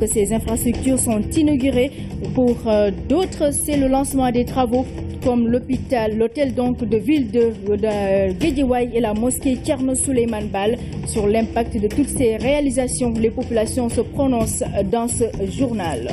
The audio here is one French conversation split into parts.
Ces infrastructures sont inaugurées. Pour d'autres, c'est le lancement des travaux comme l'hôtel donc de ville de Guédiawaye et la mosquée Thierno Souleymane Baal. Sur l'impact de toutes ces réalisations, les populations se prononcent dans ce journal.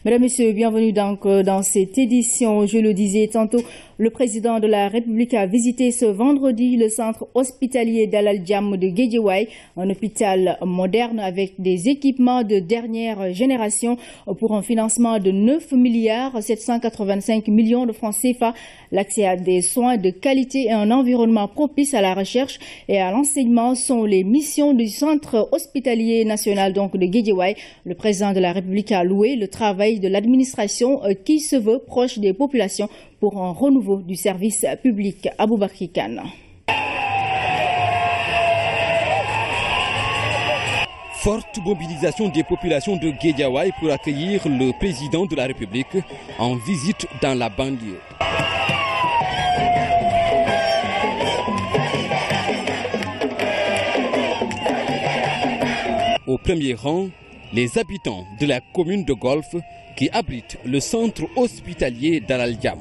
Mesdames, Messieurs, bienvenue donc dans cette édition. Je le disais tantôt, le président de la République a visité ce vendredi le centre hospitalier d'Al Djam de Guédiawaye, un hôpital moderne avec des équipements de dernière génération pour un financement de 9,785 milliards de francs CFA. L'accès à des soins de qualité et un environnement propice à la recherche et à l'enseignement sont les missions du centre hospitalier national donc de Guédiawaye. Le président de la République a loué le travail de l'administration qui se veut proche des populations pour un renouveau du service public. Aboubakri Kane. Forte mobilisation des populations de Guédiawaye pour accueillir le président de la République en visite dans la banlieue. Au premier rang, les habitants de la commune de Golf qui abrite le centre hospitalier d'Al Djam.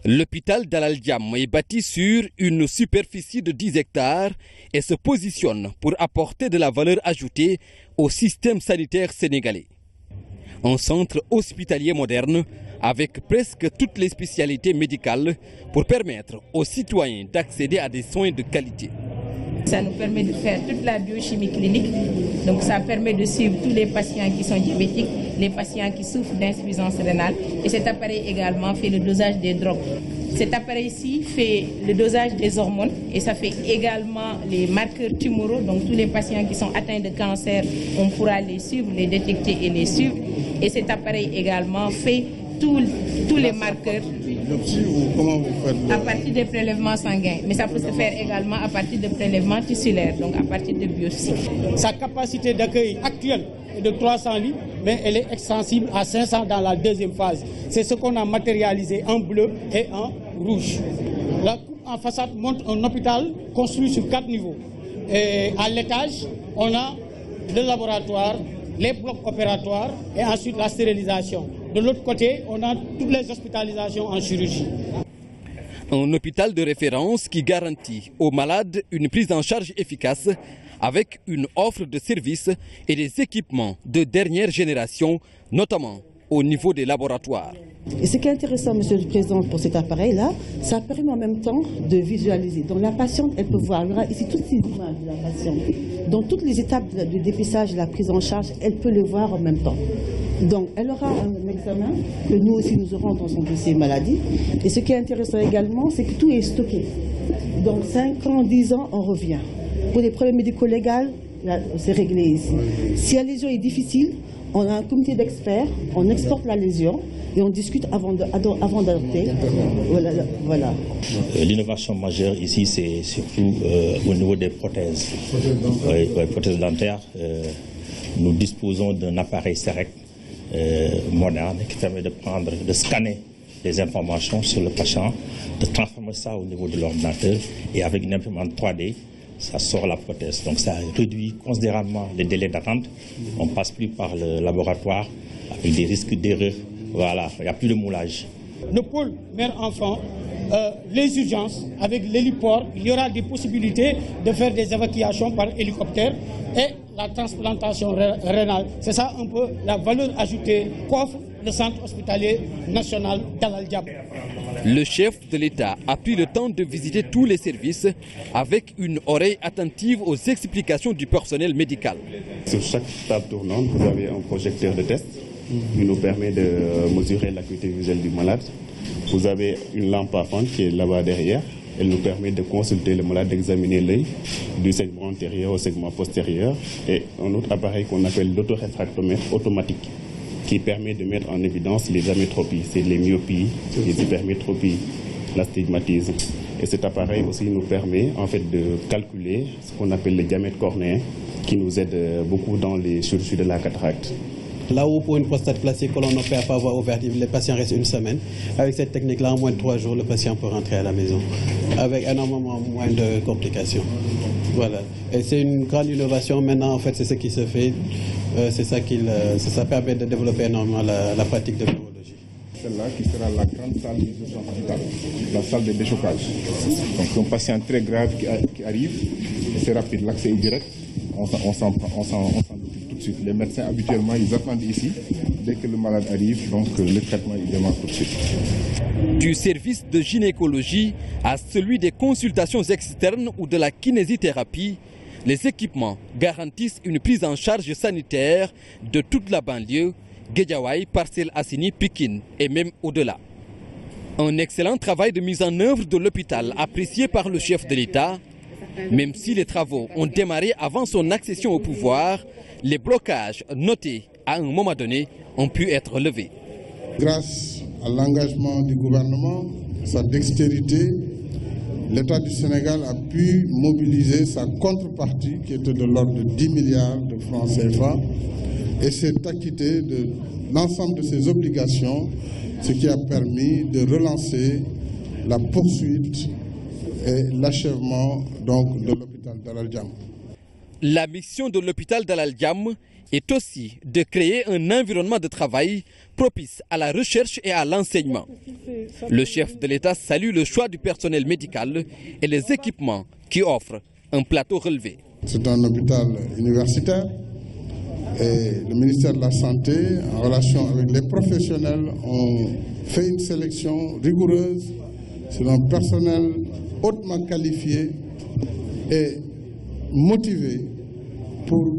L'hôpital d'Al Djam est bâti sur une superficie de 10 hectares et se positionne pour apporter de la valeur ajoutée au système sanitaire sénégalais. Un centre hospitalier moderne avec presque toutes les spécialités médicales pour permettre aux citoyens d'accéder à des soins de qualité. Ça nous permet de faire toute la biochimie clinique, donc ça permet de suivre tous les patients qui sont diabétiques, les patients qui souffrent d'insuffisance rénale, et cet appareil également fait le dosage des drogues. Cet appareil-ci fait le dosage des hormones et ça fait également les marqueurs tumoraux, donc tous les patients qui sont atteints de cancer, on pourra les suivre, les détecter et les suivre, et cet appareil également fait tous les marqueurs à partir des prélèvements sanguins, mais ça peut se faire également à partir de prélèvements tissulaires, donc à partir de biopsie. Sa capacité d'accueil actuelle est de 300 lits, mais elle est extensible à 500 dans la deuxième phase. C'est ce qu'on a matérialisé en bleu et en rouge. La coupe en façade montre un hôpital construit sur 4 niveaux. Et à l'étage, on a le laboratoire, les blocs opératoires et ensuite la stérilisation. De l'autre côté, on a toutes les hospitalisations en chirurgie. Un hôpital de référence qui garantit aux malades une prise en charge efficace avec une offre de services et des équipements de dernière génération, notamment au niveau des laboratoires. Et ce qui est intéressant, Monsieur le Président, pour cet appareil-là, ça permet en même temps de visualiser. Donc la patiente, elle peut voir, il y aura ici toutes ces images de la patiente. Dans toutes les étapes de dépistage et la prise en charge, elle peut les voir en même temps. Donc elle aura un examen que nous aussi nous aurons dans son dossier maladie. Et ce qui est intéressant également, c'est que tout est stocké. Donc 5 ans, 10 ans, on revient. Pour les problèmes médico-légaux, c'est réglé ici. Si la lésion est difficile, on a un comité d'experts, on exporte la lésion et on discute avant d'adopter. Voilà. L'innovation majeure ici, c'est surtout au niveau des prothèses. Prothèses dentaires, nous disposons d'un appareil CEREC moderne qui permet de scanner les informations sur le patient, de transformer ça au niveau de l'ordinateur et avec une imprimante 3D, ça sort la prothèse. Donc ça réduit considérablement les délais d'attente. On ne passe plus par le laboratoire avec des risques d'erreur. Voilà, il n'y a plus de moulage. Le pôle mère-enfant, les urgences, avec l'héliport, il y aura des possibilités de faire des évacuations par hélicoptère et la transplantation rénale. C'est ça un peu la valeur ajoutée qu'offre le centre hospitalier national d'Al Djam. Le chef de l'État a pris le temps de visiter tous les services avec une oreille attentive aux explications du personnel médical. Sur chaque table tournante, vous avez un projecteur de test qui nous permet de mesurer l'acuité visuelle du malade. Vous avez une lampe à fente qui est là-bas derrière. Elle nous permet de consulter le malade, d'examiner l'œil du segment antérieur au segment postérieur. Et un autre appareil qu'on appelle l'autoréfractomètre automatique qui permet de mettre en évidence les amétropies, c'est les myopies, les hypermétropies, l'astigmatisme. Et cet appareil aussi nous permet en fait de calculer ce qu'on appelle le diamètre cornéen qui nous aide beaucoup dans les chirurgies de la cataracte. Là où pour une prostate classique que l'on opère par voie ouverte, les patients restent une semaine. Avec cette technique-là, en moins de 3 jours, le patient peut rentrer à la maison avec énormément moins de complications. Voilà, et c'est une grande innovation. Maintenant, en fait, c'est ce qui se fait. Ça permet de développer énormément la pratique de l'urologie. Celle-là qui sera la grande salle d'urgence vitale, la salle de déchocage. Donc un patient très grave qui arrive, c'est rapide, l'accès est direct, on s'en occupe tout de suite. Les médecins habituellement ils attendent ici, dès que le malade arrive, donc le traitement il démarre tout de suite. Du service de gynécologie à celui des consultations externes ou de la kinésithérapie, les équipements garantissent une prise en charge sanitaire de toute la banlieue, Guédiawaye, Parcelles Assainies, Pikine et même au-delà. Un excellent travail de mise en œuvre de l'hôpital apprécié par le chef de l'État. Même si les travaux ont démarré avant son accession au pouvoir, les blocages notés à un moment donné ont pu être levés. Grâce à l'engagement du gouvernement, sa dextérité, l'État du Sénégal a pu mobiliser sa contrepartie qui était de l'ordre de 10 milliards de francs CFA et s'est acquitté de l'ensemble de ses obligations, ce qui a permis de relancer la poursuite et l'achèvement donc de l'hôpital d'Al Djam. La mission de l'hôpital d'Al Djam est aussi de créer un environnement de travail propice à la recherche et à l'enseignement. Le chef de l'État salue le choix du personnel médical et les équipements qui offrent un plateau relevé. C'est un hôpital universitaire et le ministère de la Santé, en relation avec les professionnels, ont fait une sélection rigoureuse sur un personnel hautement qualifié et motivé pour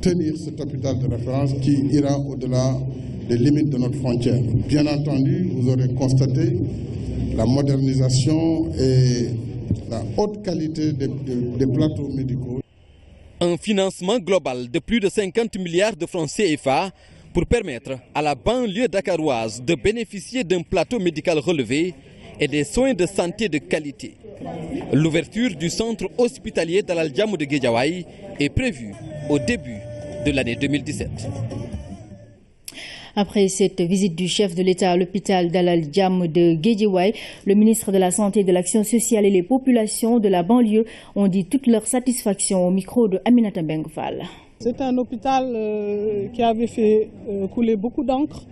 tenir cet hôpital de référence qui ira au-delà des limites de notre frontière. Bien entendu, vous aurez constaté la modernisation et la haute qualité des plateaux médicaux. Un financement global de plus de 50 milliards de francs CFA pour permettre à la banlieue dakaroise de bénéficier d'un plateau médical relevé et des soins de santé de qualité. L'ouverture du centre hospitalier d'Al Djam de Guédiawaye est prévue au début de l'année 2017. Après cette visite du chef de l'État à l'hôpital d'Al Djam de Guédiawaye, le ministre de la Santé, de l'Action sociale et les populations de la banlieue ont dit toute leur satisfaction au micro de Aminata Bengfal. C'est un hôpital qui avait fait couler beaucoup d'encre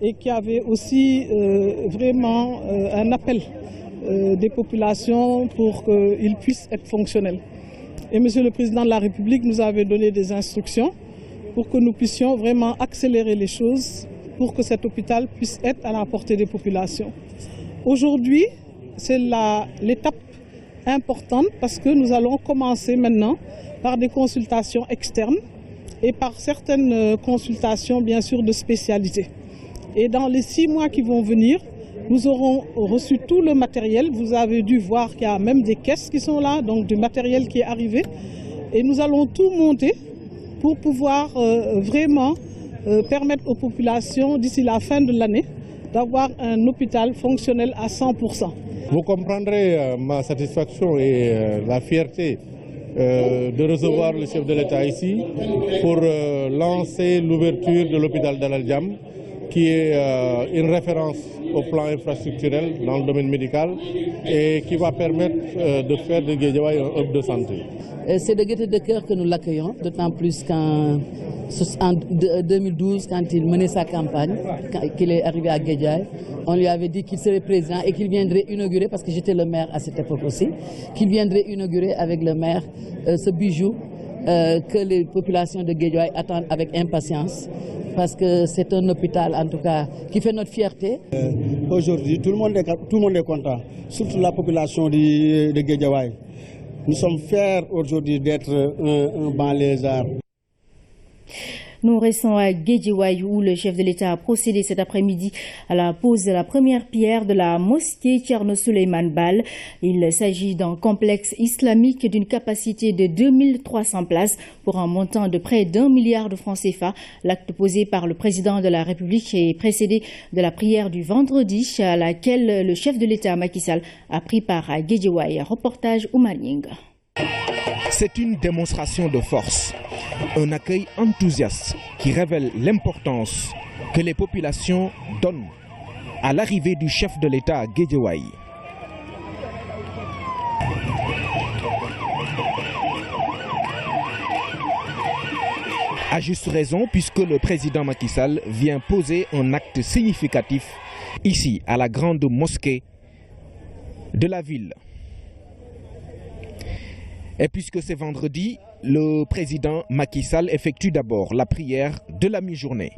et qui avait aussi vraiment un appel des populations pour qu'ils puissent être fonctionnels. Et Monsieur le Président de la République nous avait donné des instructions pour que nous puissions vraiment accélérer les choses pour que cet hôpital puisse être à la portée des populations. Aujourd'hui, c'est l'étape importante parce que nous allons commencer maintenant par des consultations externes et par certaines consultations bien sûr de spécialité. Et dans les 6 mois qui vont venir, nous aurons reçu tout le matériel. Vous avez dû voir qu'il y a même des caisses qui sont là, donc du matériel qui est arrivé. Et nous allons tout monter pour pouvoir vraiment permettre aux populations d'ici la fin de l'année d'avoir un hôpital fonctionnel à 100%. Vous comprendrez ma satisfaction et la fierté de recevoir le chef de l'État ici pour lancer l'ouverture de l'hôpital d'Al Djam, qui est une référence au plan infrastructurel dans le domaine médical et qui va permettre de faire de Guédiawaye un hub de santé. C'est de gaieté de cœur que nous l'accueillons, d'autant plus qu'en 2012, quand il menait sa campagne, qu'il est arrivé à Guédiawaye, on lui avait dit qu'il serait président et qu'il viendrait inaugurer, parce que j'étais le maire à cette époque aussi, qu'il viendrait inaugurer avec le maire ce bijou que les populations de Guédiawaye attendent avec impatience, parce que c'est un hôpital en tout cas qui fait notre fierté. Aujourd'hui, tout le monde est content, surtout la population de Guédiawaye. Nous sommes fiers aujourd'hui d'être un banlieusard. Nous restons à Guédiawaye où le chef de l'État a procédé cet après-midi à la pose de la première pierre de la mosquée Thierno Souleymane Baal. Il s'agit d'un complexe islamique d'une capacité de 2300 places pour un montant de près d'1 milliard de francs CFA. L'acte posé par le président de la République est précédé de la prière du vendredi à laquelle le chef de l'État Macky Sall a pris part à Guédiawaye. Reportage Oumar Nying. C'est une démonstration de force, un accueil enthousiaste qui révèle l'importance que les populations donnent à l'arrivée du chef de l'État à Guédiawaye. À juste raison, puisque le président Macky Sall vient poser un acte significatif ici, à la grande mosquée de la ville. Et puisque c'est vendredi, le président Macky Sall effectue d'abord la prière de la mi-journée.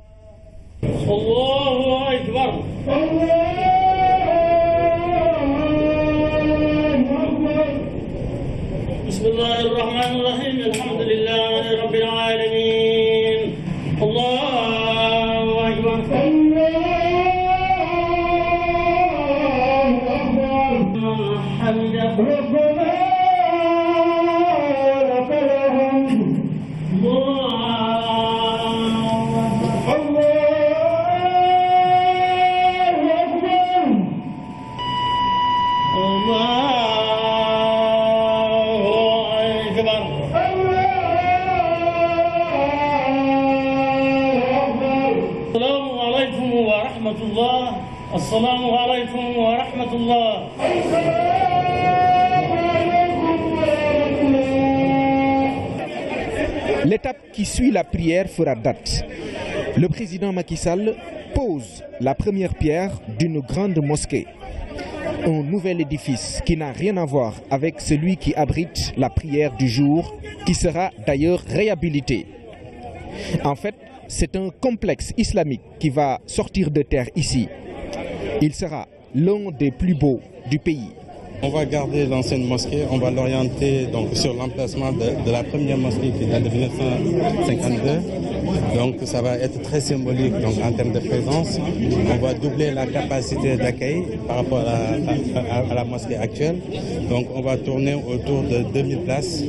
Assalamu alaikum wa rahmatullah. L'étape qui suit la prière fera date. Le président Macky Sall pose la première pierre d'une grande mosquée. Un nouvel édifice qui n'a rien à voir avec celui qui abrite la prière du jour, qui sera d'ailleurs réhabilité. En fait, c'est un complexe islamique qui va sortir de terre ici. Il sera l'un des plus beaux du pays. On va garder l'ancienne mosquée, on va l'orienter sur l'emplacement de la première mosquée qui date de 1952. Donc ça va être très symbolique en termes de présence. On va doubler la capacité d'accueil par rapport à la mosquée actuelle. Donc on va tourner autour de 2000 places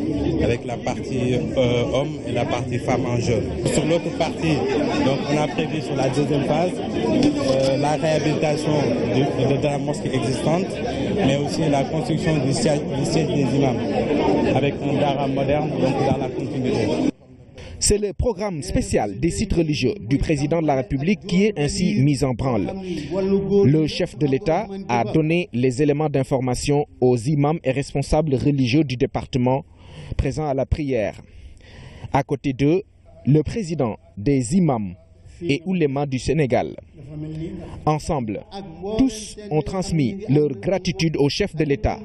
avec la partie hommes et la partie femmes en jeu. Sur l'autre partie, donc on a prévu sur la deuxième phase la réhabilitation de la mosquée existante, mais aussi la construction du siège des imams avec un dara moderne donc dans la continuité. C'est le programme spécial des sites religieux du président de la République qui est ainsi mis en branle. Le chef de l'État a donné les éléments d'information aux imams et responsables religieux du département présents à la prière. À côté d'eux, le président des imams et oulémas du Sénégal. Ensemble, tous ont transmis leur gratitude au chef de l'État.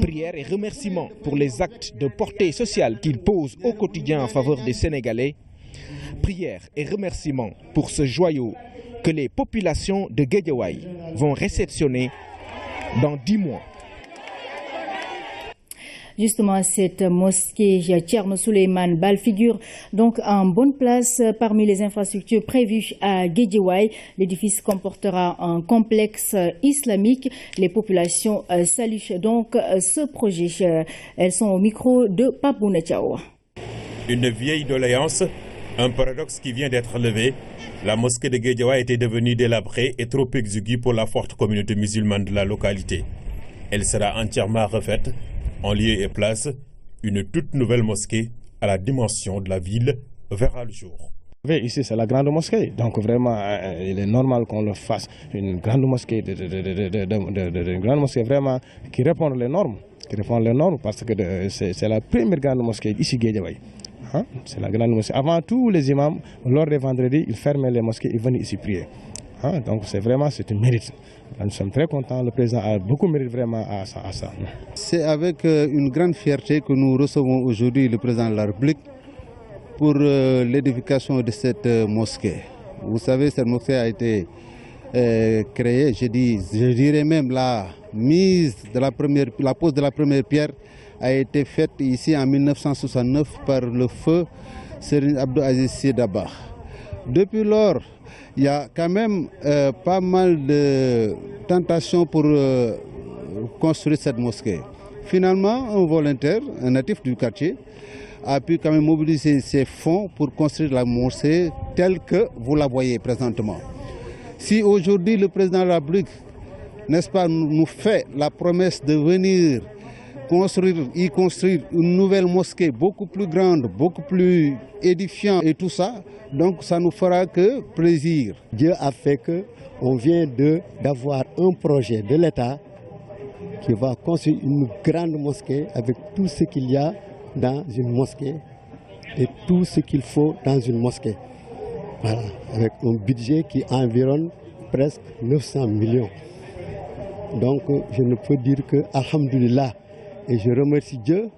Prières et remerciements pour les actes de portée sociale qu'il pose au quotidien en faveur des Sénégalais. Prières et remerciements pour ce joyau que les populations de Guédiawaye vont réceptionner dans 10 mois. Justement, cette mosquée Thierno Souleymane Baal figure donc en bonne place parmi les infrastructures prévues à Guédiawaye. L'édifice comportera un complexe islamique. Les populations saluent donc ce projet. Elles sont au micro de Papouna Tchao. Une vieille doléance, un paradoxe qui vient d'être levé. La mosquée de Guédiawaye était devenue délabrée et trop exiguë pour la forte communauté musulmane de la localité. Elle sera entièrement refaite. En lieu et place, une toute nouvelle mosquée à la dimension de la ville verra le jour. Ici, c'est la grande mosquée, donc vraiment, il est normal qu'on le fasse. Une grande mosquée, une grande mosquée vraiment qui répond aux normes, parce que c'est la première grande mosquée ici, Guédiawaye. C'est la grande mosquée. Avant tout, les imams, lors des vendredis, ils fermaient les mosquées et venaient ici prier. Donc c'est un mérite. Nous sommes très contents, le président a beaucoup mérité vraiment à ça. C'est avec une grande fierté que nous recevons aujourd'hui le président de la République pour l'édification de cette mosquée. Vous savez, cette mosquée a été créée, je dirais même la pose de la première pierre a été faite ici en 1969 par le feu Serigne Abdou Aziz Sy Dabakh. Depuis lors, il y a quand même pas mal de tentations pour construire cette mosquée. Finalement, un volontaire, un natif du quartier, a pu quand même mobiliser ses fonds pour construire la mosquée telle que vous la voyez présentement. Si aujourd'hui le président de la République, n'est-ce pas, nous fait la promesse de venir construire une nouvelle mosquée beaucoup plus grande, beaucoup plus édifiante et tout ça, donc ça nous fera que plaisir. Dieu a fait qu'on vient d'avoir un projet de l'État qui va construire une grande mosquée avec tout ce qu'il y a dans une mosquée et tout ce qu'il faut dans une mosquée. Voilà, avec un budget qui environne presque 900 millions. Donc je ne peux dire que Alhamdulillah, et je remercie Dieu.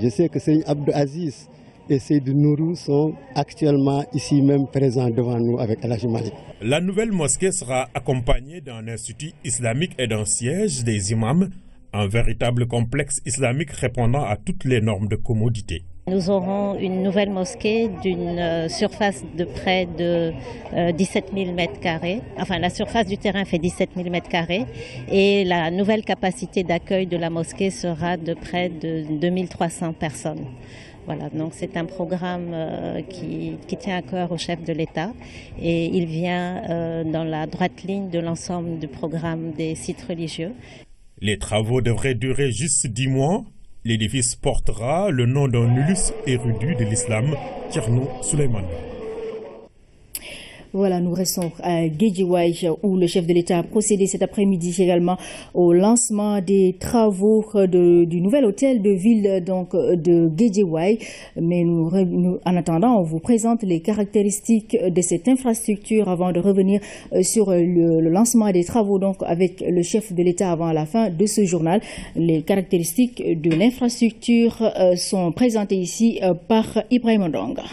Je sais que Seigneur Abdou Aziz et Seydou Nourou sont actuellement ici même présents devant nous avec El Hadji Malick. La nouvelle mosquée sera accompagnée d'un institut islamique et d'un siège des imams, un véritable complexe islamique répondant à toutes les normes de commodité. Nous aurons une nouvelle mosquée d'une surface de près de 17 000 m². Enfin, la surface du terrain fait 17 000 m² et la nouvelle capacité d'accueil de la mosquée sera de près de 2300 personnes. Voilà, donc c'est un programme qui tient à cœur au chef de l'État et il vient dans la droite ligne de l'ensemble du programme des sites religieux. Les travaux devraient durer juste 10 mois. L'édifice portera le nom d'un illustre érudit de l'islam, Thierno Souleymane. Voilà, nous restons à Guédiawaye où le chef de l'État a procédé cet après-midi également au lancement des travaux du nouvel hôtel de ville donc de Guédiawaye. Mais en attendant, on vous présente les caractéristiques de cette infrastructure avant de revenir sur le lancement des travaux donc avec le chef de l'État avant la fin de ce journal. Les caractéristiques de l'infrastructure sont présentées ici par Ibrahim Ndonga.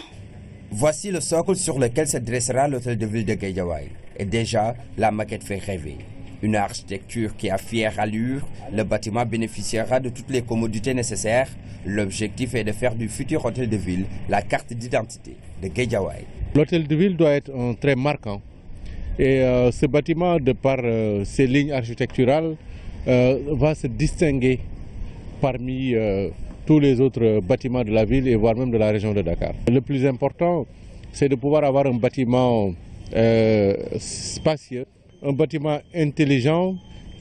Voici le socle sur lequel se dressera l'hôtel de ville de Guédiawaye. Et déjà, la maquette fait rêver. Une architecture qui a fière allure, le bâtiment bénéficiera de toutes les commodités nécessaires. L'objectif est de faire du futur hôtel de ville la carte d'identité de Guédiawaye. L'hôtel de ville doit être un trait marquant. Et ce bâtiment, de par ses lignes architecturales, va se distinguer parmi tous les autres bâtiments de la ville et voire même de la région de Dakar. Le plus important, c'est de pouvoir avoir un bâtiment spacieux, un bâtiment intelligent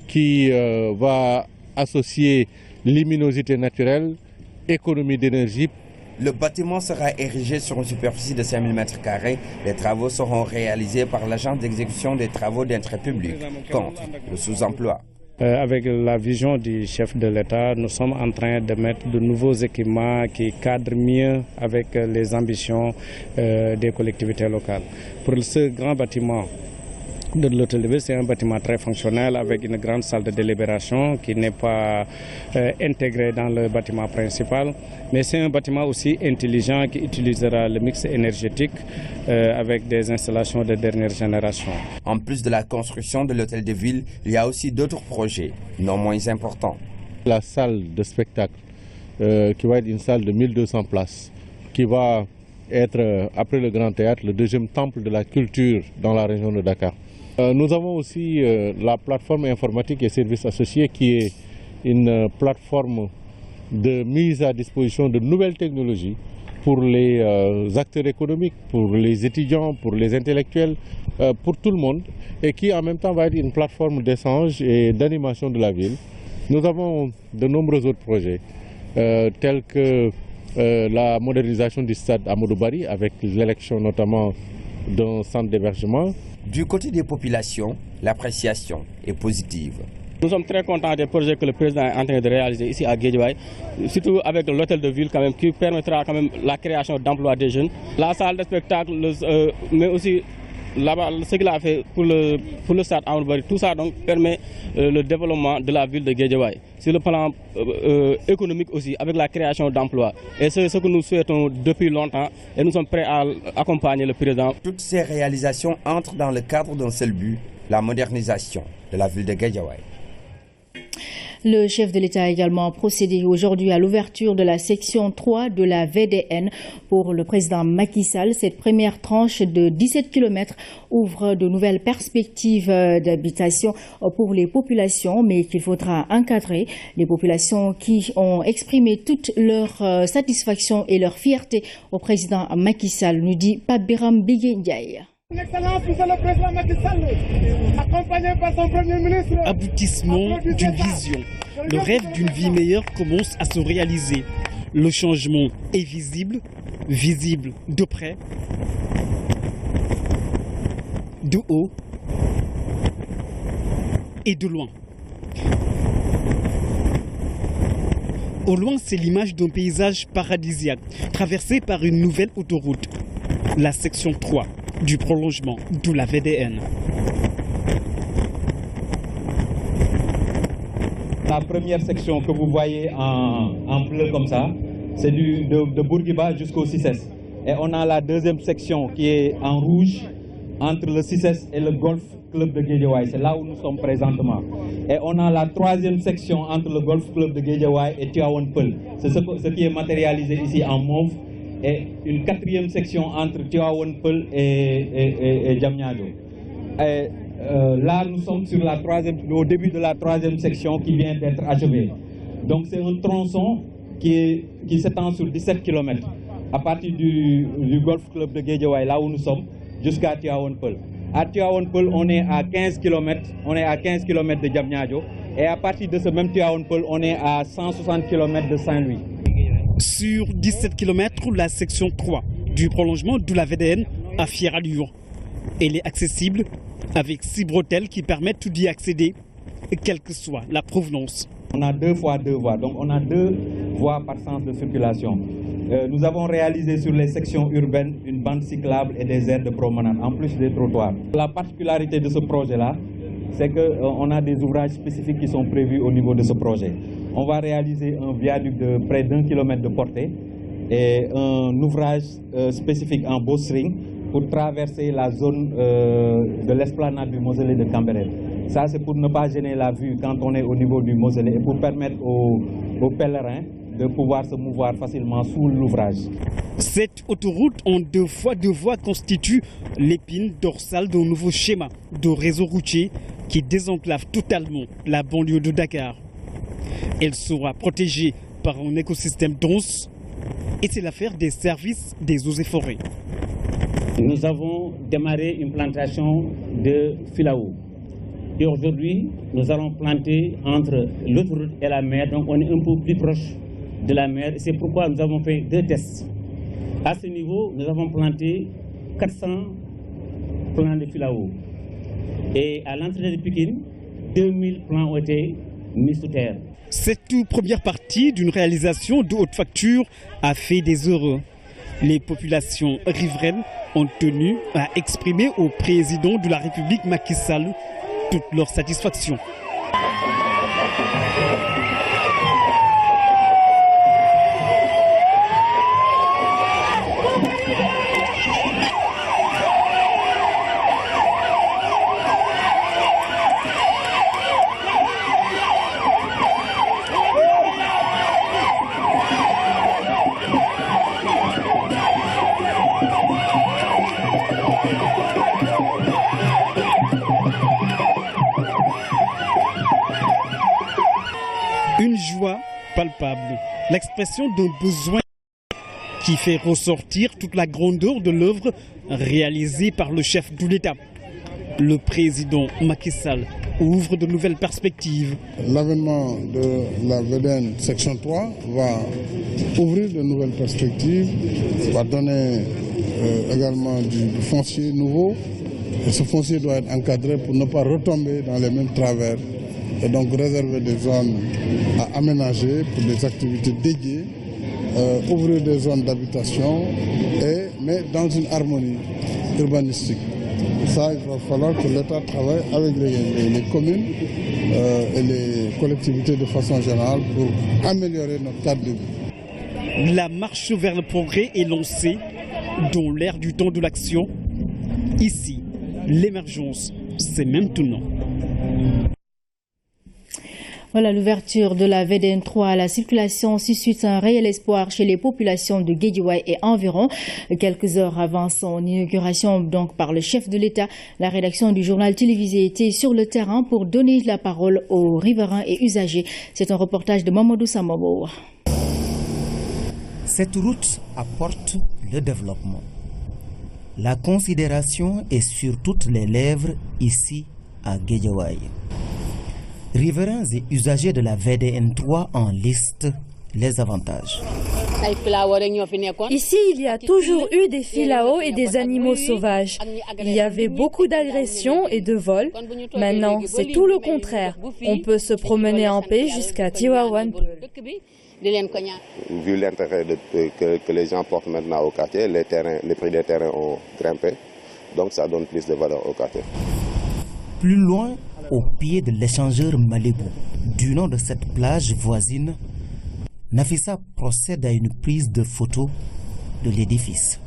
qui va associer luminosité naturelle, économie d'énergie. Le bâtiment sera érigé sur une superficie de 5000 m². Les travaux seront réalisés par l'agence d'exécution des travaux d'intérêt public contre le sous-emploi. Avec la vision du chef de l'État, nous sommes en train de mettre de nouveaux équipements qui cadrent mieux avec les ambitions des collectivités locales. Pour ce grand bâtiment de l'hôtel de ville, c'est un bâtiment très fonctionnel avec une grande salle de délibération qui n'est pas intégrée dans le bâtiment principal. Mais c'est un bâtiment aussi intelligent qui utilisera le mix énergétique avec des installations de dernière génération. En plus de la construction de l'hôtel de ville, il y a aussi d'autres projets, non moins importants. La salle de spectacle qui va être une salle de 1200 places, qui va être, après le Grand Théâtre, le deuxième temple de la culture dans la région de Dakar. Nous avons aussi la plateforme informatique et services associés qui est une plateforme de mise à disposition de nouvelles technologies pour les acteurs économiques, pour les étudiants, pour les intellectuels, pour tout le monde et qui en même temps va être une plateforme d'échange et d'animation de la ville. Nous avons de nombreux autres projets tels que la modernisation du stade Amadou Barry avec l'élection notamment d'un centre d'hébergement. Du côté des populations, l'appréciation est positive. Nous sommes très contents des projets que le président est en train de réaliser ici à Guédiawaye, surtout avec l'hôtel de ville quand même, qui permettra quand même la création d'emplois des jeunes. La salle de spectacle, mais aussi là-bas, ce qu'il a fait pour le stade Amadou Barry, tout ça donc permet le développement de la ville de Guédiawaye. Sur le plan économique aussi, avec la création d'emplois. Et c'est ce que nous souhaitons depuis longtemps et nous sommes prêts à accompagner le président. Toutes ces réalisations entrent dans le cadre d'un seul but, la modernisation de la ville de Guédiawaye. Le chef de l'État a également procédé aujourd'hui à l'ouverture de la section 3 de la VDN pour le président Macky Sall. Cette première tranche de 17 km ouvre de nouvelles perspectives d'habitation pour les populations, mais qu'il faudra encadrer. Les populations qui ont exprimé toute leur satisfaction et leur fierté au président Macky Sall, nous dit Pabiram Bigué-Ndiaye. Son Excellence, Monsieur le Président Macky Sall, accompagné par son Premier ministre. Aboutissement d'une vision. Le rêve d'une vie meilleure commence à se réaliser. Le changement est visible, visible de près, de haut et de loin. Au loin, c'est l'image d'un paysage paradisiaque, traversé par une nouvelle autoroute, la section 3 du prolongement de la VDN. La première section que vous voyez en bleu comme ça, c'est de Bourguiba jusqu'au 6S. Et on a la deuxième section qui est en rouge entre le 6S et le Golf Club de Guédiawaye. C'est là où nous sommes présentement. Et on a la troisième section entre le Golf Club de Guédiawaye et Tivaouane Peulh. C'est ce qui est matérialisé ici en mauve. Et une quatrième section entre Tivaouane Peulh et Diamniadio. Là, nous sommes au début de la troisième section qui vient d'être achevée. Donc c'est un tronçon qui s'étend sur 17 km à partir du Golf Club de Guédiawaye, là où nous sommes, jusqu'à Tivaouane Peulh. À Tivaouane Peulh, on est à 15 km, de Diamniadio. Et à partir de ce même Tivaouane Peulh, on est à 160 km de Saint-Louis. Sur 17 km, la section 3 du prolongement de la VDN à fière allure. Elle est accessible avec 6 bretelles qui permettent d'y accéder, quelle que soit la provenance. On a 2 fois 2 voies, donc on a 2 voies par sens de circulation. Nous avons réalisé sur les sections urbaines une bande cyclable et des aires de promenade, en plus des trottoirs. La particularité de ce projet-là, c'est qu'on a des ouvrages spécifiques qui sont prévus au niveau de ce projet. On va réaliser un viaduc de près d'1 km de portée et un ouvrage spécifique en bowstring pour traverser la zone de l'esplanade du mausolée de Cambérène. Ça, c'est pour ne pas gêner la vue quand on est au niveau du mausolée et pour permettre aux pèlerins de pouvoir se mouvoir facilement sous l'ouvrage. Cette autoroute en 2 fois 2 voies constitue l'épine dorsale d'un nouveau schéma de réseau routier qui désenclave totalement la banlieue de Dakar. Elle sera protégée par un écosystème dense et c'est l'affaire des services des eaux et forêts. Nous avons démarré une plantation de filao. Et aujourd'hui, nous allons planter entre l'autoroute et la mer, donc on est un peu plus proche de la mer. C'est pourquoi nous avons fait 2 tests. À ce niveau, nous avons planté 400 plants de filao. Et à l'entrée de Pikine, 2000 plants ont été mis sous terre. Cette première partie d'une réalisation de haute facture a fait des heureux. Les populations riveraines ont tenu à exprimer au président de la République Macky Sall toute leur satisfaction. Une joie palpable, l'expression d'un besoin qui fait ressortir toute la grandeur de l'œuvre réalisée par le chef de l'État. Le président Macky Sall ouvre de nouvelles perspectives. L'avènement de la VDN section 3 va ouvrir de nouvelles perspectives, va donner également du foncier nouveau. Et ce foncier doit être encadré pour ne pas retomber dans les mêmes travers et donc réserver des zones à aménager pour des activités dédiées, ouvrir des zones d'habitation, mais dans une harmonie urbanistique. Ça, il va falloir que l'État travaille avec les communes et les collectivités de façon générale pour améliorer notre cadre de vie. La marche vers le progrès est lancée dans l'ère du temps de l'action. Ici, l'émergence, c'est maintenant. Voilà, l'ouverture de la VDN 3 à la circulation suscite un réel espoir chez les populations de Guédiawaye et environ. Quelques heures avant son inauguration donc par le chef de l'État, la rédaction du journal télévisé était sur le terrain pour donner la parole aux riverains et usagers. C'est un reportage de Mamadou Samabo. Cette route apporte le développement. La considération est sur toutes les lèvres ici à Guédiawaye. Riverains et usagers de la VDN 3 en listent les avantages. Ici, il y a toujours eu des filaos et des animaux sauvages. Il y avait beaucoup d'agressions et de vols. Maintenant, c'est tout le contraire. On peut se promener en paix jusqu'à Tivaouane Peulh. Vu l'intérêt que les gens portent maintenant au quartier, les prix des terrains ont grimpé, donc ça donne plus de valeur au quartier. Plus loin, au pied de l'échangeur Malibu, du nom de cette plage voisine, Nafissa procède à une prise de photo de l'édifice.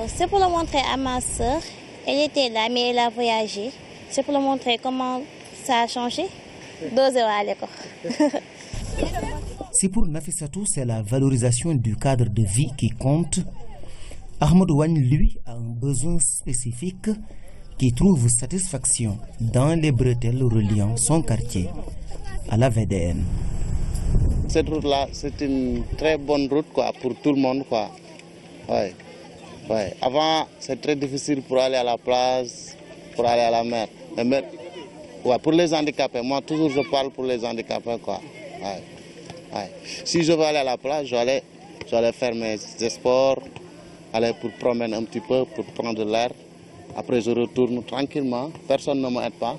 C'est pour le montrer à ma soeur. Elle était là, mais elle a voyagé. C'est pour le montrer comment ça a changé. 2 heures à l'école. Si pour Nafissatou, c'est la valorisation du cadre de vie qui compte, Ahmadou Wagne, lui, a un besoin spécifique qui trouve satisfaction dans les bretelles reliant son quartier à la VDN. Cette route-là, c'est une très bonne route pour tout le monde. Ouais. Avant, c'est très difficile pour aller à la plage, pour aller à la mer. Mais pour les handicapés, moi toujours je parle pour les handicapés. Si je veux aller à la plage, je vais faire mes sports, aller pour promener un petit peu, pour prendre de l'air. Après, je retourne tranquillement. Personne ne m'aide pas.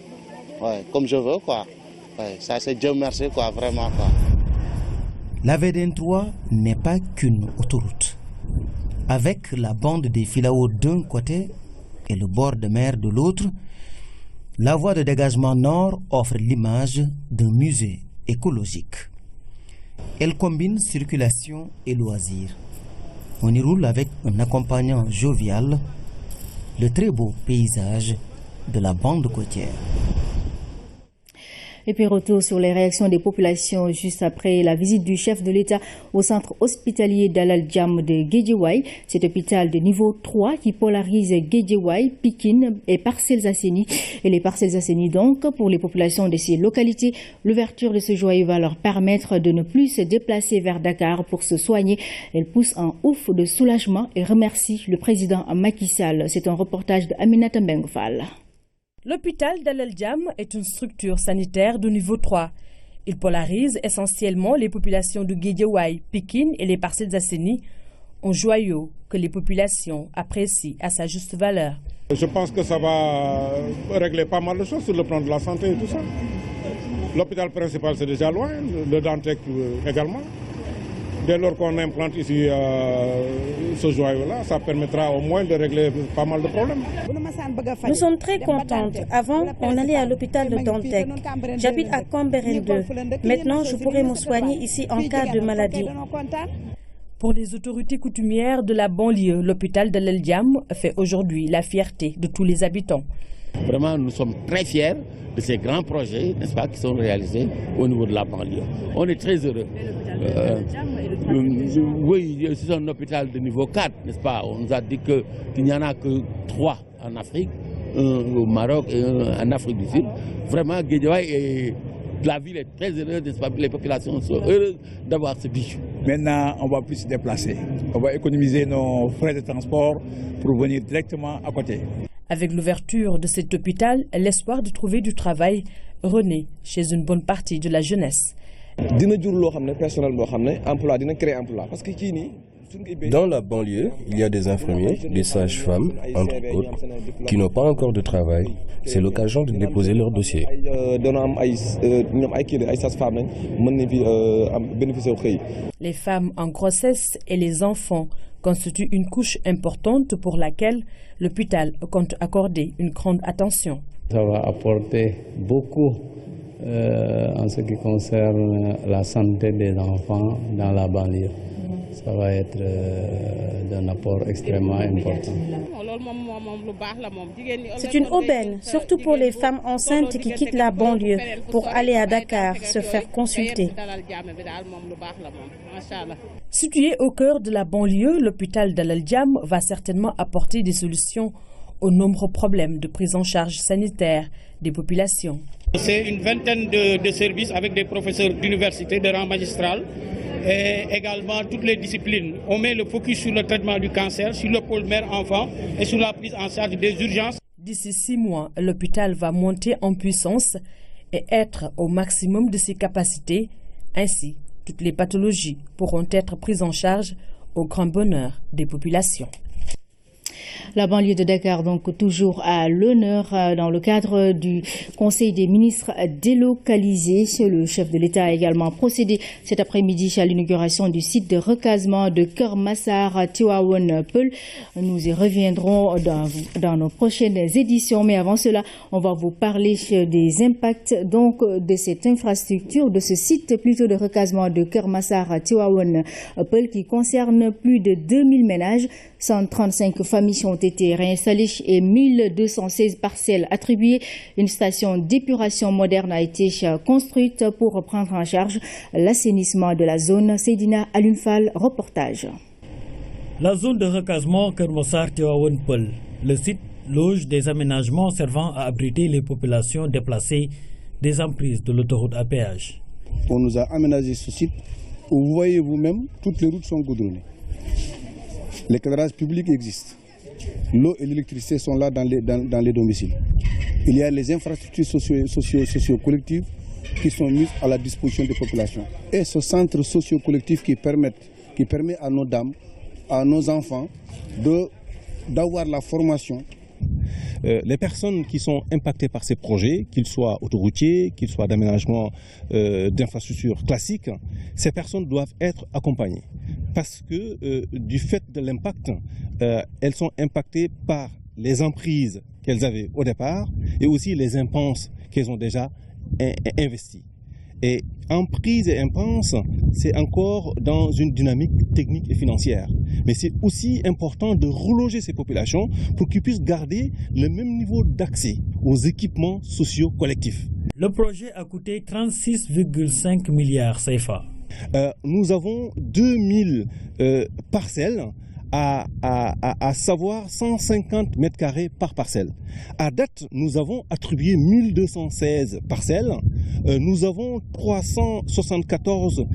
Comme je veux. Ça, c'est Dieu merci, vraiment. La VDN 3 n'est pas qu'une autoroute. Avec la bande des Filao d'un côté et le bord de mer de l'autre, la voie de dégagement nord offre l'image d'un musée écologique. Elle combine circulation et loisirs. On y roule avec un accompagnant jovial, le très beau paysage de la bande côtière. Et puis retour sur les réactions des populations juste après la visite du chef de l'État au centre hospitalier d'Al Djam de Guédiawaye. Cet hôpital de niveau 3 qui polarise Guédiawaye, Pikine et Parcelles Assainies. Et les Parcelles Assainies donc, pour les populations de ces localités, l'ouverture de ce joyau va leur permettre de ne plus se déplacer vers Dakar pour se soigner. Elle pousse un ouf de soulagement et remercie le président Macky Sall. C'est un reportage de Aminata Mbengfal. L'hôpital d'Al Djam est une structure sanitaire de niveau 3. Il polarise essentiellement les populations de Guédiawaye, Pikine et les Parcelles Assainies, un joyau que les populations apprécient à sa juste valeur. Je pense que ça va régler pas mal de choses sur le plan de la santé et tout ça. L'hôpital principal c'est déjà loin, le Dantec également. Dès lors qu'on implante ici ce joyau-là, ça permettra au moins de régler pas mal de problèmes. Nous sommes très contentes. Avant, on allait à l'hôpital de Dantec. J'habite à Cambérène 2. Maintenant, je pourrais me soigner ici en cas de maladie. Pour les autorités coutumières de la banlieue, l'hôpital d'Al Djam fait aujourd'hui la fierté de tous les habitants. Vraiment, nous sommes très fiers de ces grands projets, n'est-ce pas, qui sont réalisés au niveau de la banlieue. On est très heureux. Oui, c'est un hôpital de niveau 4, n'est-ce pas? On nous a dit qu'il n'y en a que 3 en Afrique, un au Maroc et un en Afrique du Sud. Vraiment, Guédiawaye et la ville est très heureuse, n'est-ce pas? Les populations sont heureuses d'avoir ce bijou. Maintenant, on va plus se déplacer. On va économiser nos frais de transport pour venir directement à côté. Avec l'ouverture de cet hôpital, l'espoir de trouver du travail renaît chez une bonne partie de la jeunesse. Dans la banlieue, il y a des infirmiers, des sages-femmes, entre autres, qui n'ont pas encore de travail. C'est l'occasion de déposer leur dossier. Les femmes en grossesse et les enfants constituent une couche importante pour laquelle l'hôpital compte accorder une grande attention. Ça va apporter beaucoup en ce qui concerne la santé des enfants dans la banlieue. Ça va être d'un apport extrêmement important. C'est une aubaine, surtout pour les femmes enceintes qui quittent la banlieue pour aller à Dakar se faire consulter. Situé au cœur de la banlieue, l'hôpital d'Al Djam va certainement apporter des solutions aux nombreux problèmes de prise en charge sanitaire des populations. C'est une vingtaine de services avec des professeurs d'université, de rang magistral. Et également toutes les disciplines. On met le focus sur le traitement du cancer, sur le pôle mère-enfant et sur la prise en charge des urgences. D'ici 6 mois, l'hôpital va monter en puissance et être au maximum de ses capacités. Ainsi, toutes les pathologies pourront être prises en charge au grand bonheur des populations. La banlieue de Dakar, donc toujours à l'honneur dans le cadre du Conseil des ministres délocalisé. Le chef de l'État a également procédé cet après-midi à l'inauguration du site de recasement de Keur Massar Tivaouane Peulh. Nous y reviendrons dans nos prochaines éditions, mais avant cela, on va vous parler des impacts donc de cette infrastructure, de ce site plutôt de recasement de Keur Massar Tivaouane Peulh qui concerne plus de 2000 ménages. 135 familles ont été réinstallées et 1216 parcelles attribuées. Une station d'épuration moderne a été construite pour prendre en charge l'assainissement de la zone. Seydina Alunfal, reportage. La zone de recasement Keur Massar Tivaouane Peulh. Le site loge des aménagements servant à abriter les populations déplacées des emprises de l'autoroute à péage. On nous a aménagé ce site où vous voyez vous-même, toutes les routes sont goudronnées. L'éclairage public existe. L'eau et l'électricité sont là dans les domiciles. Il y a les infrastructures socio-collectives qui sont mises à la disposition des populations. Et ce centre socio-collectif qui permet à nos dames, à nos enfants, d'avoir la formation. Les personnes qui sont impactées par ces projets, qu'ils soient autoroutiers, qu'ils soient d'aménagement d'infrastructures classiques, ces personnes doivent être accompagnées. Parce que du fait de l'impact, elles sont impactées par les emprises qu'elles avaient au départ et aussi les impenses qu'elles ont déjà investies. Et emprise et impense, c'est encore dans une dynamique technique et financière. Mais c'est aussi important de reloger ces populations pour qu'ils puissent garder le même niveau d'accès aux équipements sociaux collectifs. Le projet a coûté 36,5 milliards CFA. Nous avons 2000 parcelles, à savoir 150 mètres carrés par parcelle. À date, nous avons attribué 1216 parcelles. Nous avons 374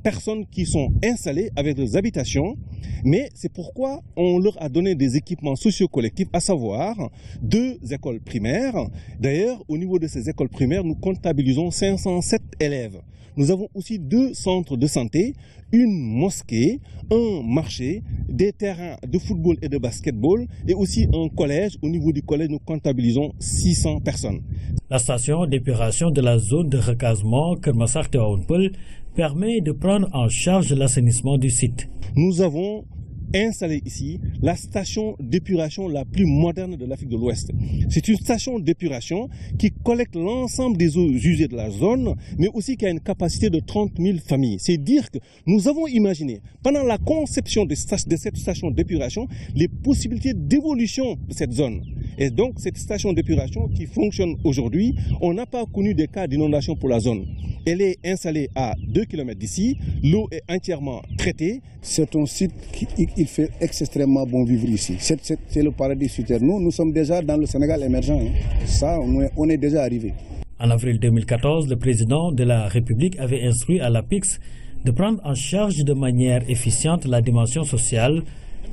personnes qui sont installées avec des habitations. Mais c'est pourquoi on leur a donné des équipements socio-collectifs, à savoir 2 écoles primaires. D'ailleurs, au niveau de ces écoles primaires, nous comptabilisons 507 élèves. Nous avons aussi 2 centres de santé, une mosquée, un marché, des terrains de football et de basketball et aussi un collège. Au niveau du collège, nous comptabilisons 600 personnes. La station d'épuration de la zone de recasement Keur Massar Tivaouane Peulh permet de prendre en charge l'assainissement du site. Nous avons installé ici la station d'épuration la plus moderne de l'Afrique de l'Ouest. C'est une station d'épuration qui collecte l'ensemble des eaux usées de la zone, mais aussi qui a une capacité de 30 000 familles. C'est dire que nous avons imaginé, pendant la conception de cette station d'épuration, les possibilités d'évolution de cette zone. Et donc, cette station d'épuration qui fonctionne aujourd'hui, on n'a pas connu des cas d'inondation pour la zone. Elle est installée à 2 km d'ici, l'eau est entièrement traitée. C'est un site qui il fait extrêmement bon vivre ici. C'est le paradis sur terre. Nous sommes déjà dans le Sénégal émergent. Ça, on est déjà arrivé. En avril 2014, le président de la République avait instruit à l'APIX de prendre en charge de manière efficiente la dimension sociale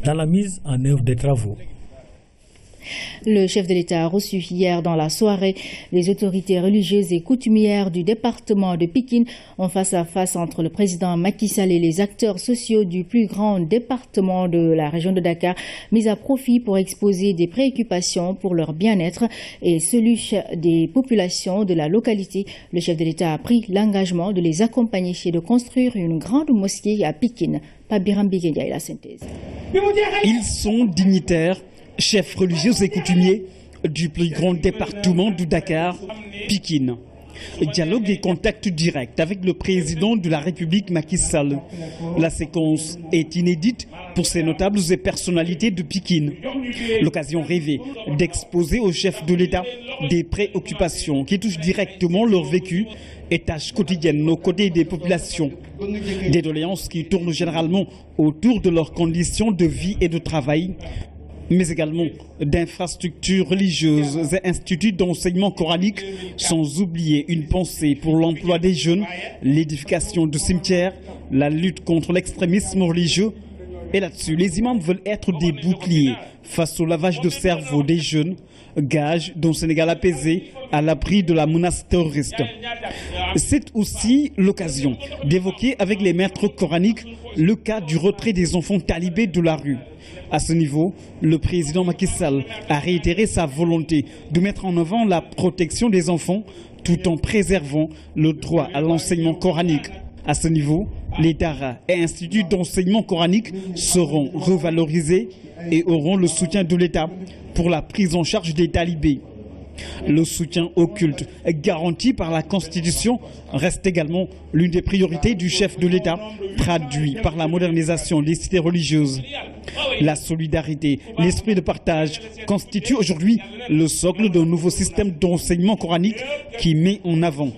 dans la mise en œuvre des travaux. Le chef de l'État a reçu hier dans la soirée les autorités religieuses et coutumières du département de Pikine en face à face entre le président Macky Sall et les acteurs sociaux du plus grand département de la région de Dakar, mis à profit pour exposer des préoccupations pour leur bien-être et celui des populations de la localité. Le chef de l'État a pris l'engagement de les accompagner et de construire une grande mosquée à Pikine. Pabiram Biguendia et la synthèse. Ils sont dignitaires, chefs religieux et coutumiers du plus grand département du Dakar, Pikine. Dialogue et contact direct avec le président de la République Macky Sall. La séquence est inédite pour ces notables et personnalités de Pikine. L'occasion rêvée d'exposer au chef de l'État des préoccupations qui touchent directement leur vécu et tâches quotidiennes aux côtés des populations. Des doléances qui tournent généralement autour de leurs conditions de vie et de travail, mais également d'infrastructures religieuses et instituts d'enseignement coranique, sans oublier une pensée pour l'emploi des jeunes, l'édification de cimetières, la lutte contre l'extrémisme religieux Et là-dessus, les imams veulent être des boucliers face au lavage de cerveau des jeunes, gage d'un Sénégal apaisé à l'abri de la menace terroriste. C'est aussi l'occasion d'évoquer avec les maîtres coraniques le cas du retrait des enfants talibés de la rue. À ce niveau, le président Macky Sall a réitéré sa volonté de mettre en avant la protection des enfants tout en préservant le droit à l'enseignement coranique. À ce niveau, les daras et instituts d'enseignement coranique seront revalorisés et auront le soutien de l'État pour la prise en charge des talibés. Le soutien au culte garanti par la Constitution reste également l'une des priorités du chef de l'État, traduit par la modernisation des cités religieuses. La solidarité, l'esprit de partage constituent aujourd'hui le socle d'un nouveau système d'enseignement coranique qui met en avant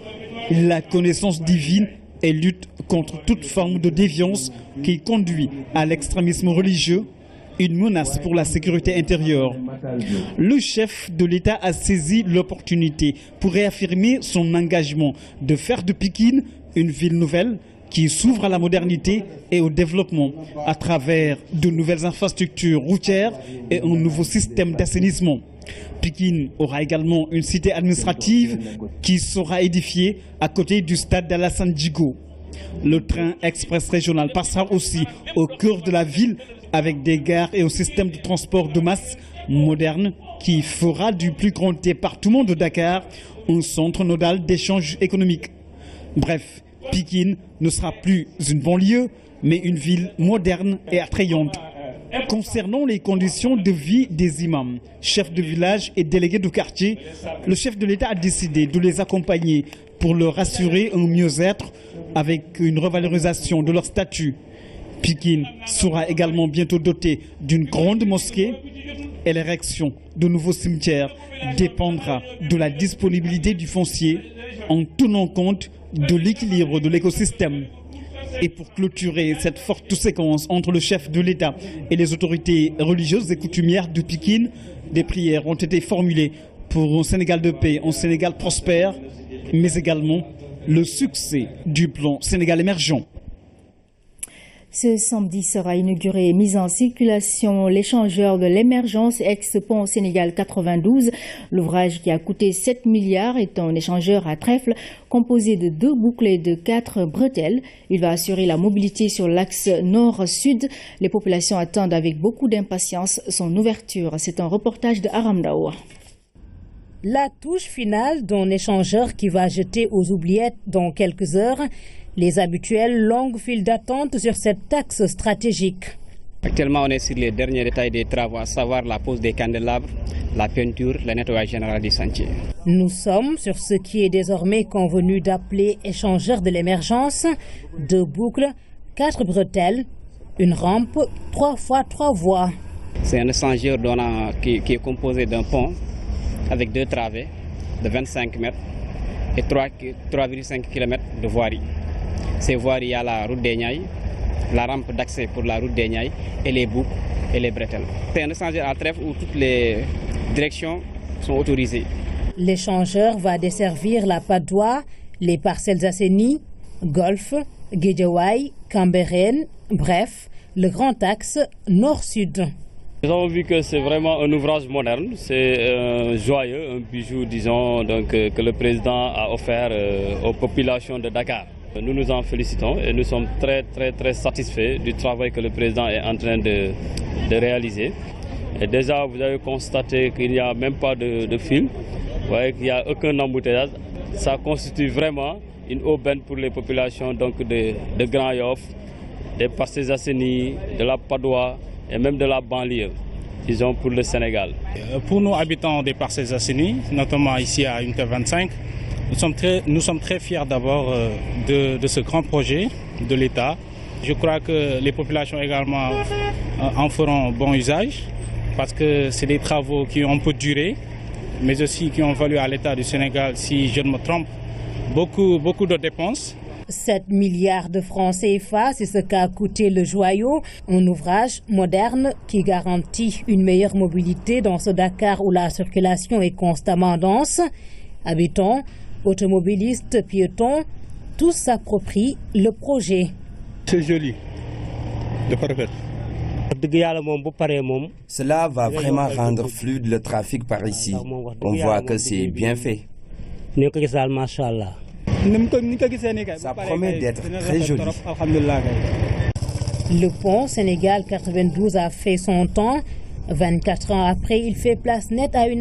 la connaissance divine et lutte contre toute forme de déviance qui conduit à l'extrémisme religieux, une menace pour la sécurité intérieure. Le chef de l'État a saisi l'opportunité pour réaffirmer son engagement de faire de Pikine une ville nouvelle qui s'ouvre à la modernité et au développement à travers de nouvelles infrastructures routières et un nouveau système d'assainissement. Pikine aura également une cité administrative qui sera édifiée à côté du stade d'Alassane Djigo. Le train express régional passera aussi au cœur de la ville avec des gares et un système de transport de masse moderne qui fera du plus grand département de Dakar un centre nodal d'échanges économiques. Bref, Pikine ne sera plus une banlieue, mais une ville moderne et attrayante. Concernant les conditions de vie des imams, chefs de village et délégués de quartier, le chef de l'État a décidé de les accompagner pour leur assurer un mieux-être avec une revalorisation de leur statut. Pikine sera également bientôt doté d'une grande mosquée et l'érection de nouveaux cimetières dépendra de la disponibilité du foncier en tenant compte de l'équilibre de l'écosystème. Et pour clôturer cette forte séquence entre le chef de l'État et les autorités religieuses et coutumières de Pikine, des prières ont été formulées pour un Sénégal de paix, un Sénégal prospère, mais également le succès du plan Sénégal émergent. Ce samedi sera inauguré et mis en circulation l'échangeur de l'émergence ex-pont Sénégal 92. L'ouvrage qui a coûté 7 milliards est un échangeur à trèfle composé de 2 boucles et de 4 bretelles. Il va assurer la mobilité sur l'axe nord-sud. Les populations attendent avec beaucoup d'impatience son ouverture. C'est un reportage de Aram Daoua. La touche finale d'un échangeur qui va jeter aux oubliettes dans quelques heures les habituelles longues files d'attente sur cet axe stratégique. Actuellement, on est sur les derniers détails des travaux, à savoir la pose des candélabres, la peinture, le nettoyage général du sentier. Nous sommes sur ce qui est désormais convenu d'appeler échangeur de l'émergence. 2 boucles, 4 bretelles, une rampe, 3 fois 3 voies. C'est un échangeur qui est composé d'un pont avec 2 travées de 25 mètres et 3,5 km de voirie. Ces voiries, il y a la route des Niayes, la rampe d'accès pour la route des Niayes et les boucles et les bretelles. C'est un échangeur à trèfle où toutes les directions sont autorisées. L'échangeur va desservir la Patte d'Oie, les Parcelles Assainies, Golfe, Guédiawaye, Cambérène, bref, le grand axe nord-sud. Nous avons vu que c'est vraiment un ouvrage moderne, c'est joyeux, un bijou, disons, donc, que le président a offert aux populations de Dakar. Nous nous en félicitons et nous sommes très satisfaits du travail que le président est en train de réaliser. Et déjà, vous avez constaté qu'il n'y a même pas de fil, qu'il n'y a aucun embouteillage. Ça constitue vraiment une aubaine pour les populations donc de Grand Yoff, des Parcelles Assainies, de la Patte d'Oie et même de la banlieue, disons pour le Sénégal. Pour nous habitants des Parcelles Assainies, notamment ici à Unité 25, nous sommes très fiers d'abord de ce grand projet de l'État. Je crois que les populations également en feront bon usage parce que c'est des travaux qui ont un peu duré, mais aussi qui ont valu à l'État du Sénégal, si je ne me trompe, beaucoup de dépenses. 7 milliards de francs CFA, c'est ce qu'a coûté le joyau, un ouvrage moderne qui garantit une meilleure mobilité dans ce Dakar où la circulation est constamment dense. Habitants, automobilistes, piétons, tous s'approprient le projet. C'est joli, de parfait. Cela va vraiment rendre fluide le trafic par ici. On voit que c'est bien fait. Ça promet d'être très joli. Le pont Sénégal 92 a fait son temps. 24 ans après, il fait place nette à une